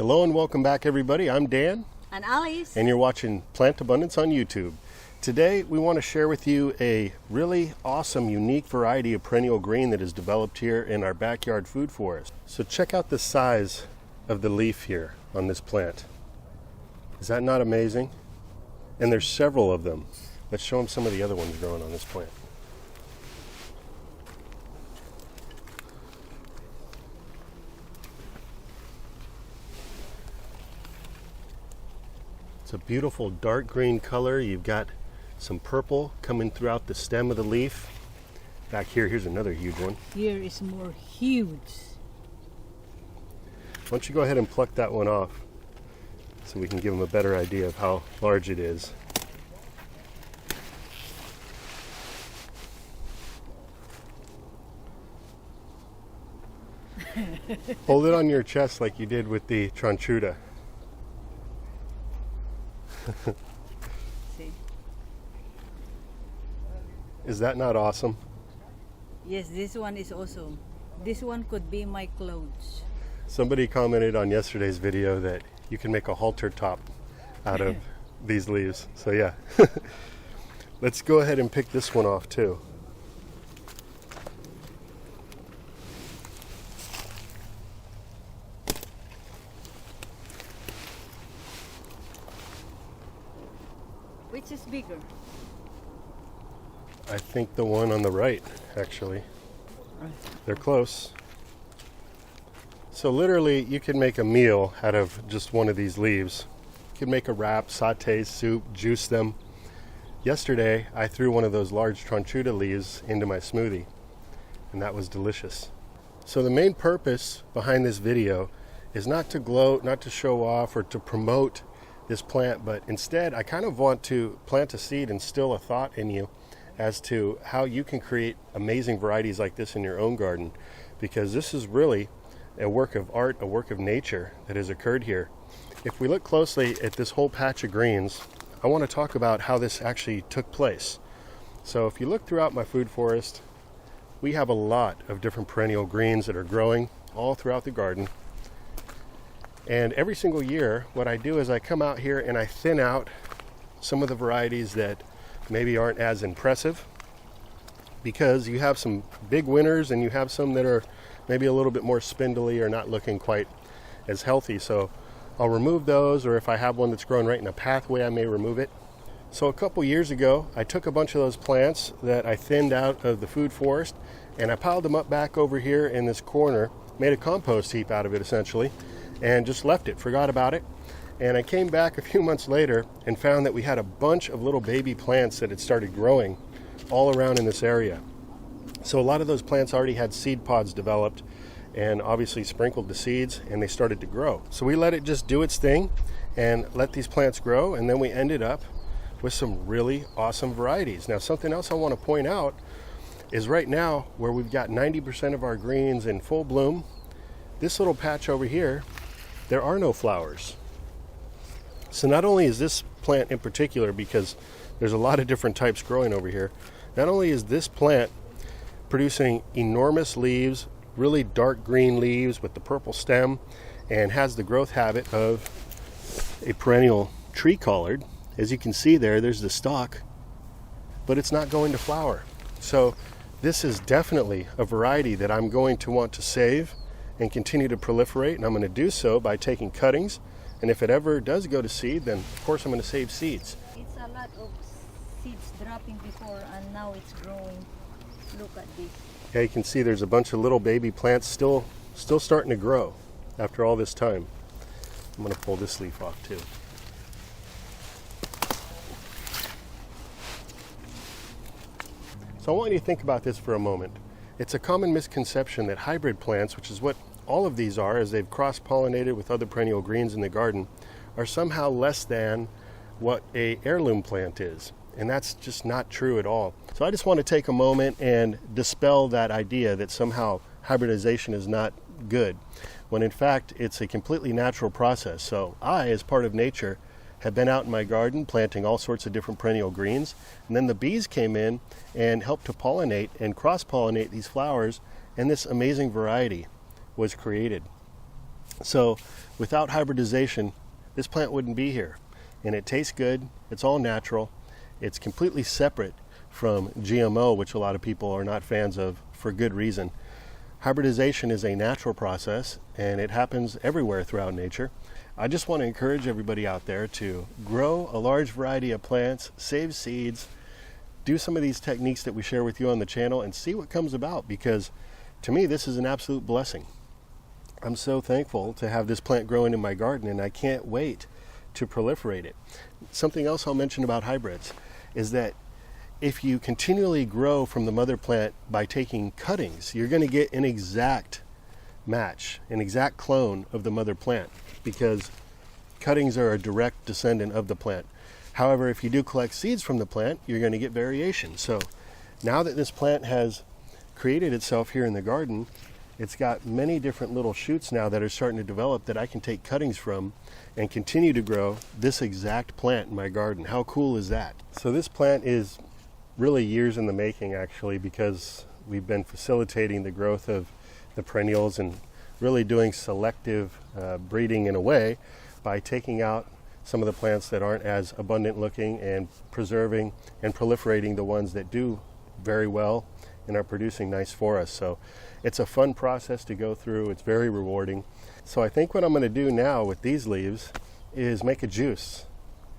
Hello and welcome back, everybody. I'm Dan. And Alice. And you're watching Plant Abundance on YouTube. Today we want to share with you a really awesome, unique variety of perennial green that is developed here in our backyard food forest. So check out the size of the leaf here on this plant. Is that not amazing? And there's several of them. Let's show them some of the other ones growing on this plant. It's a beautiful dark green color. You've got some purple coming throughout the stem of the leaf. Back here, here's another huge one. Here is more huge. Why don't you go ahead and pluck that one off so we can give them a better idea of how large it is. Hold it on your chest like you did with the tranchuda. See? Is that not awesome? Yes, this one is awesome. This one could be my clothes. Somebody commented on yesterday's video that you can make a halter top out of these leaves. So yeah, let's go ahead and pick this one off too. Which is bigger? I think the one on the right, actually. They're close. So literally, you can make a meal out of just one of these leaves. You can make a wrap, saute, soup, juice them. Yesterday, I threw one of those large tranchuda leaves into my smoothie, and that was delicious. So the main purpose behind this video is not to gloat, not to show off, or to promote this plant, but instead I kind of want to plant a seed and instill a thought in you as to how you can create amazing varieties like this in your own garden, because this is really a work of art, a work of nature that has occurred here. If we look closely at this whole patch of greens, I want to talk about how this actually took place. So if you look throughout my food forest, we have a lot of different perennial greens that are growing all throughout the garden. And every single year, what I do is I come out here and I thin out some of the varieties that maybe aren't as impressive, because you have some big winners and you have some that are maybe a little bit more spindly or not looking quite as healthy. So I'll remove those, or if I have one that's growing right in a pathway, I may remove it. So a couple years ago, I took a bunch of those plants that I thinned out of the food forest and I piled them up back over here in this corner, made a compost heap out of it essentially, and just left it, forgot about it. And I came back a few months later and found that we had a bunch of little baby plants that had started growing all around in this area. So a lot of those plants already had seed pods developed and obviously sprinkled the seeds, and they started to grow. So we let it just do its thing and let these plants grow, and then we ended up with some really awesome varieties. Now, something else I want to point out is right now where we've got 90% of our greens in full bloom, this little patch over here, there are no flowers. So not only is this plant in particular, because there's a lot of different types growing over here, not only is this plant producing enormous leaves, really dark green leaves with the purple stem, and has the growth habit of a perennial tree collard. As you can see there's the stalk, but it's not going to flower. So this is definitely a variety that I'm going to want to save and continue to proliferate, and I'm going to do so by taking cuttings, and if it ever does go to seed, then of course I'm going to save seeds. It's a lot of seeds dropping before, and now it's growing. Look at this. Yeah, you can see there's a bunch of little baby plants still starting to grow after all this time. I'm going to pull this leaf off too. So I want you to think about this for a moment. It's a common misconception that hybrid plants, which is what all of these are, as they've cross-pollinated with other perennial greens in the garden, are somehow less than what a heirloom plant is. And that's just not true at all. So I just want to take a moment and dispel that idea that somehow hybridization is not good, when in fact it's a completely natural process. So I, as part of nature, have been out in my garden planting all sorts of different perennial greens, and then the bees came in and helped to pollinate and cross-pollinate these flowers, and this amazing variety was created. So without hybridization, this plant wouldn't be here. And it tastes good. It's all natural. It's completely separate from GMO, which a lot of people are not fans of for good reason. Hybridization is a natural process, and it happens everywhere throughout nature. I just want to encourage everybody out there to grow a large variety of plants, save seeds, do some of these techniques that we share with you on the channel, and see what comes about, because to me this is an absolute blessing. I'm so thankful to have this plant growing in my garden, and I can't wait to proliferate it. Something else I'll mention about hybrids is that if you continually grow from the mother plant by taking cuttings, you're going to get an exact match, an exact clone of the mother plant, because cuttings are a direct descendant of the plant. However, if you do collect seeds from the plant, you're going to get variation. So now that this plant has created itself here in the garden, it's got many different little shoots now that are starting to develop that I can take cuttings from and continue to grow this exact plant in my garden. How cool is that? So this plant is really years in the making, actually, because we've been facilitating the growth of the perennials and really doing selective breeding in a way by taking out some of the plants that aren't as abundant looking and preserving and proliferating the ones that do very well and are producing nice for us. So it's a fun process to go through. It's very rewarding. So I think what I'm going to do now with these leaves is make a juice.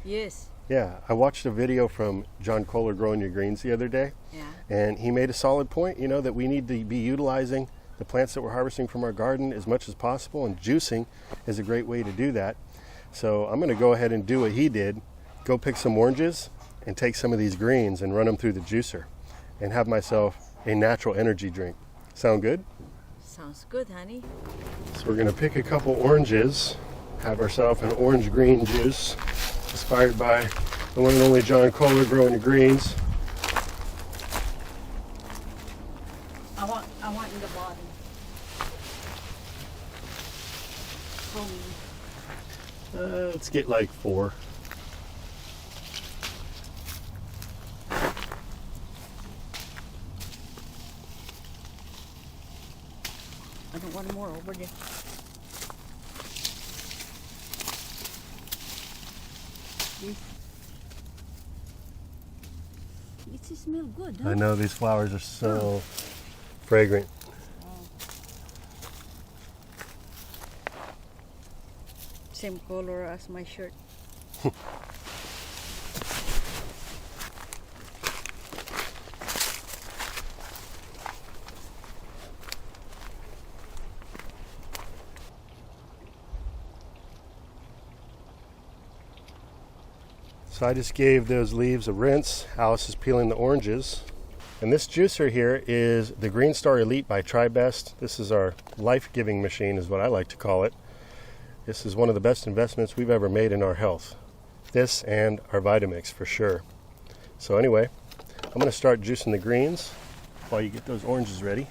Yes. Yeah, I watched a video from John Kohler Growing Your Greens the other day. Yeah. And he made a solid point, that we need to be utilizing the plants that we're harvesting from our garden as much as possible, and juicing is a great way to do that. So I'm going to go ahead and do what he did, go pick some oranges and take some of these greens and run them through the juicer and have myself a natural energy drink. Sound good? Sounds good, honey. So we're going to pick a couple oranges, have ourselves an orange green juice inspired by the one and only John Kohler Growing Your Greens. I want in the bottom. Let's get like 4. I don't want more over there. It smells good, huh? I know, these flowers are so fragrant. Same color as my shirt. So I just gave those leaves a rinse. Alice is peeling the oranges. And this juicer here is the Green Star Elite by TriBest. This is our life-giving machine, is what I like to call it. This is one of the best investments we've ever made in our health. This and our Vitamix for sure. So anyway, I'm going to start juicing the greens while you get those oranges ready.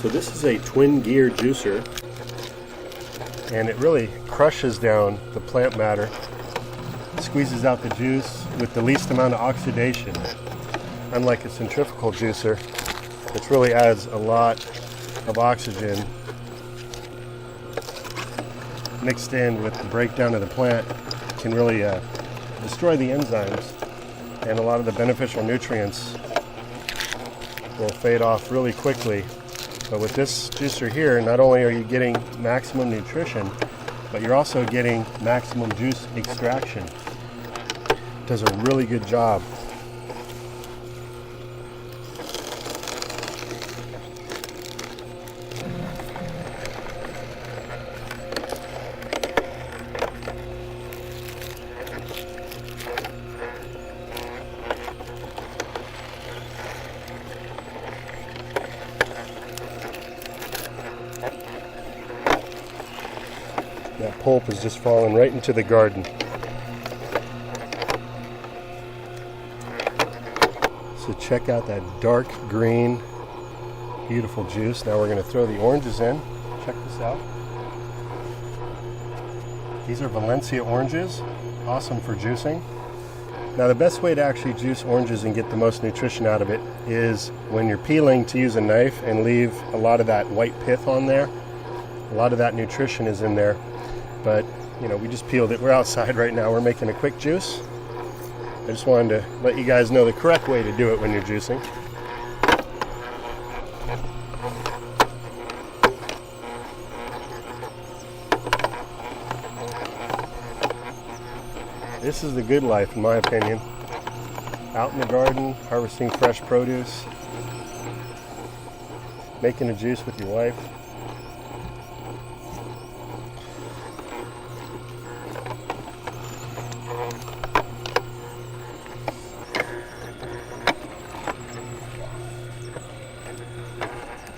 So this is a twin gear juicer, and it really crushes down the plant matter, squeezes out the juice with the least amount of oxidation. Unlike a centrifugal juicer, which really adds a lot of oxygen mixed in with the breakdown of the plant, can really destroy the enzymes, and a lot of the beneficial nutrients will fade off really quickly. But with this juicer here, not only are you getting maximum nutrition, but you're also getting maximum juice extraction. It does a really good job. That pulp is just falling right into the garden. So check out that dark green, beautiful juice. Now we're going to throw the oranges in. Check this out. These are Valencia oranges, awesome for juicing. Now the best way to actually juice oranges and get the most nutrition out of it is when you're peeling, to use a knife and leave a lot of that white pith on there. A lot of that nutrition is in there, but you know, we just peeled it. We're outside right now. We're making a quick juice. I just wanted to let you guys know the correct way to do it when you're juicing. This is the good life, in my opinion. Out in the garden, harvesting fresh produce, making a juice with your wife.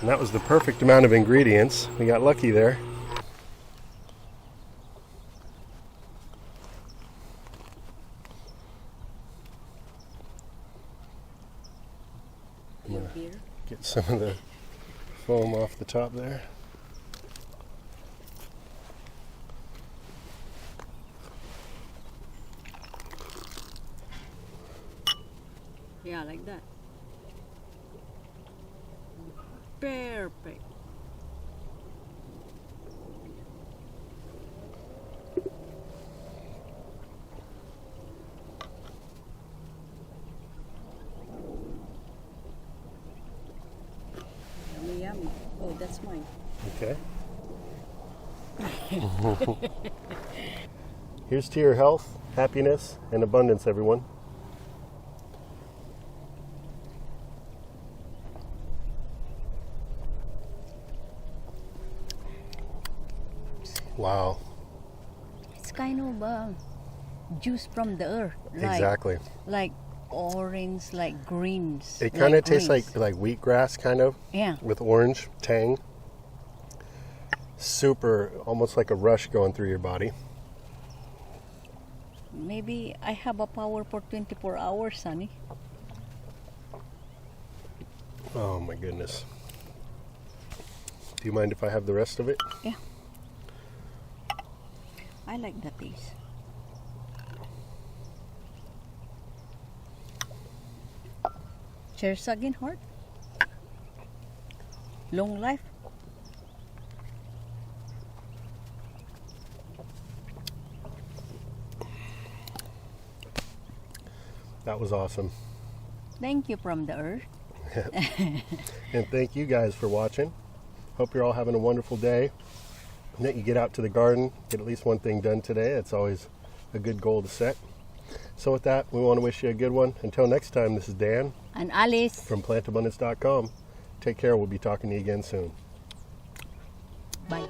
And that was the perfect amount of ingredients. We got lucky there. Get some of the foam off the top there. Yeah, like that. Perfect. Yummy, yummy. Oh, that's mine. Okay. Here's to your health, happiness, and abundance, everyone. Wow. It's kind of juice from the earth. Like, Exactly. Like orange, like greens. It kind of like tastes greens. like wheatgrass, kind of. Yeah. With orange tang. Super, almost like a rush going through your body. Maybe I have a power for 24 hours, Sonny. Oh my goodness. Do you mind if I have the rest of it? Yeah. I like the taste. Cheers again, heart. Long life. That was awesome. Thank you from the earth. And thank you guys for watching. Hope you're all having a wonderful day. And that you get out to the garden, get at least one thing done today. It's always a good goal to set. So with that, we want to wish you a good one. Until next time, this is Dan And Alice. from plantabundance.com. Take care. We'll be talking to you again soon. Bye.